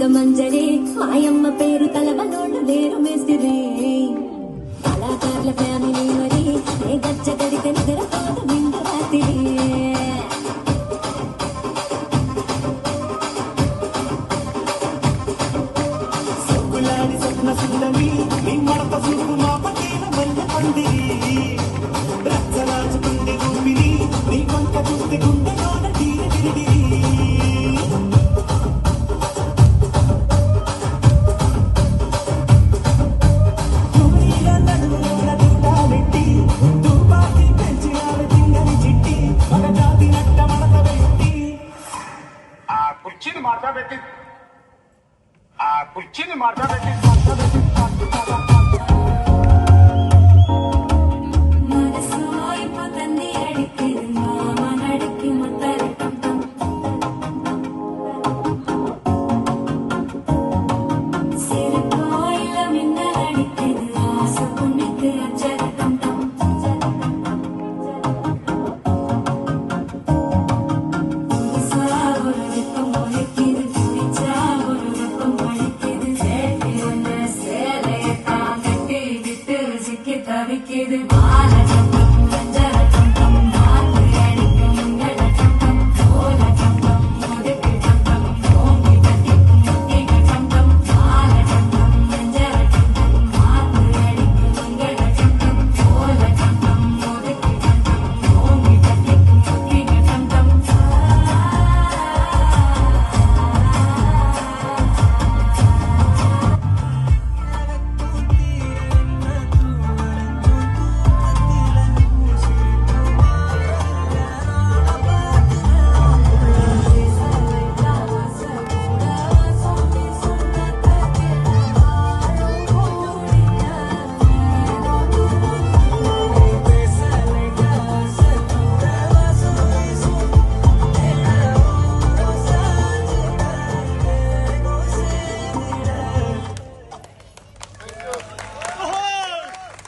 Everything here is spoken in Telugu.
నాగమంజరి మాయమ్మ పేరు తలవనోళ్ళు వేరు మేస్తిరి కళాకారుల ఫ్యామిలీ మరి ఏ గచ్చ గడితే నిద్రపోదు నిండు రాత్రి సొగ్గులాడి స్వప్న సుందరి నీ మడత చూపు మా పట్టిన మల్లె పందిరి రచ్చరాజుకుంది ఊపిరి నీ వంక చూస్తే గుండెలోన తీర తిరిగిరి కుర్చీని మార్చబెట్టి